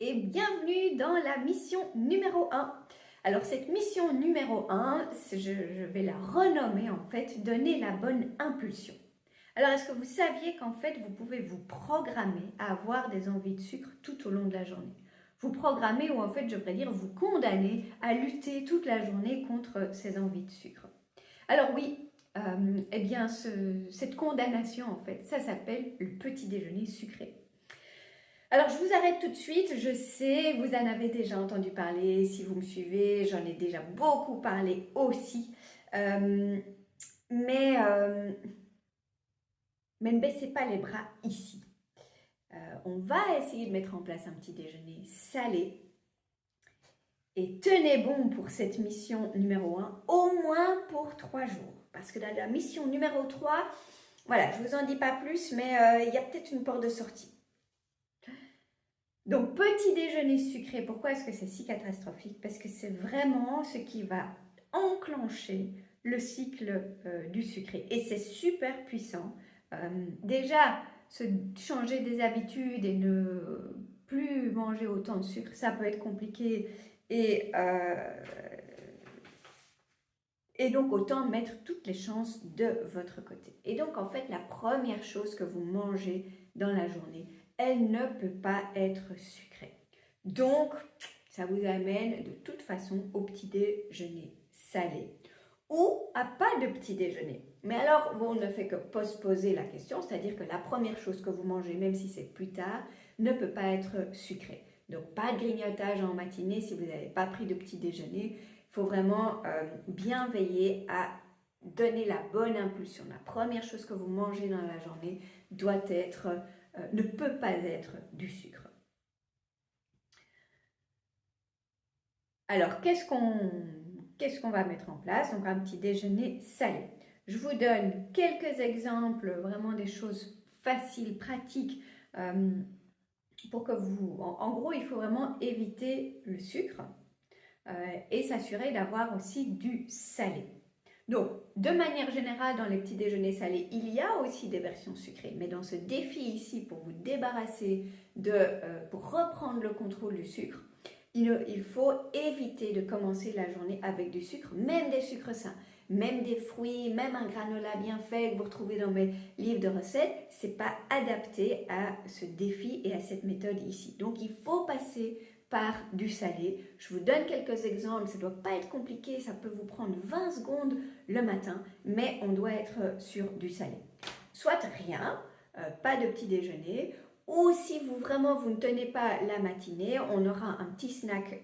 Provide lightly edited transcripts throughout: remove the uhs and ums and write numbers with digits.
et bienvenue dans la mission numéro 1. Alors cette mission numéro 1, je vais la renommer en fait, donner la bonne impulsion. Alors est-ce que vous saviez qu'en fait vous pouvez vous programmer à avoir des envies de sucre tout au long de la journée? Vous programmer ou en fait je devrais dire vous condamner à lutter toute la journée contre ces envies de sucre. Alors oui, eh bien cette condamnation en fait, ça s'appelle le petit déjeuner sucré. Alors, je vous arrête tout de suite. Je sais, vous en avez déjà entendu parler. Si vous me suivez, j'en ai déjà beaucoup parlé aussi. Euh, mais, euh, mais ne baissez pas les bras ici. On va essayer de mettre en place un petit déjeuner salé. Et tenez bon pour cette mission numéro 1, au moins pour 3 jours. Parce que dans la mission numéro 3, voilà, je ne vous en dis pas plus, mais il y a peut-être une porte de sortie. Donc, petit déjeuner sucré, pourquoi est-ce que c'est si catastrophique? Parce que c'est vraiment ce qui va enclencher le cycle du sucré. Et c'est super puissant. Déjà, changer des habitudes et ne plus manger autant de sucre, ça peut être compliqué. Et donc, autant mettre toutes les chances de votre côté. Et donc, en fait, la première chose que vous mangez dans la journée, elle ne peut pas être sucrée. Donc, ça vous amène de toute façon au petit déjeuner salé ou à pas de petit déjeuner. Mais alors, on ne fait que postposer la question, c'est-à-dire que la première chose que vous mangez, même si c'est plus tard, ne peut pas être sucrée. Donc, pas de grignotage en matinée si vous n'avez pas pris de petit déjeuner. Il faut vraiment bien veiller à donner la bonne impulsion. La première chose que vous mangez dans la journée ne peut pas être du sucre. Alors, qu'est-ce qu'on va mettre en place? Donc, un petit déjeuner salé. Je vous donne quelques exemples, vraiment des choses faciles, pratiques, pour que vous... En gros, il faut vraiment éviter le sucre et s'assurer d'avoir aussi du salé. Donc, de manière générale, dans les petits déjeuners salés, il y a aussi des versions sucrées. Mais dans ce défi ici, pour vous débarrasser pour reprendre le contrôle du sucre, il faut éviter de commencer la journée avec du sucre, même des sucres sains, même des fruits, même un granola bien fait que vous retrouvez dans mes livres de recettes. Ce n'est pas adapté à ce défi et à cette méthode ici. Donc, il faut passer par du salé. Je vous donne quelques exemples, ça ne doit pas être compliqué, ça peut vous prendre 20 secondes le matin, mais on doit être sur du salé. Soit rien, pas de petit déjeuner, ou si vous ne tenez pas la matinée, on aura un petit snack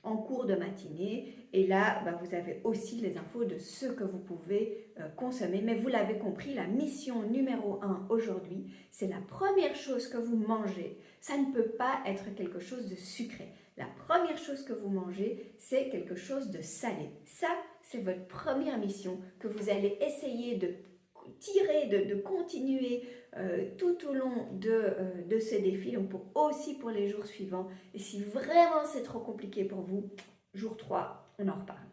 en cours de matinée, et là vous avez aussi les infos de ce que vous pouvez consommer. Mais vous l'avez compris, la mission numéro 1 aujourd'hui, c'est la première chose que vous mangez, ça ne peut pas être quelque chose de sucré. La première chose que vous mangez, c'est quelque chose de salé. Ça, c'est votre première mission que vous allez essayer de tirer, de continuer tout au long de ce défi, donc aussi pour les jours suivants. Et si vraiment c'est trop compliqué pour vous, jour 3, on en reparle.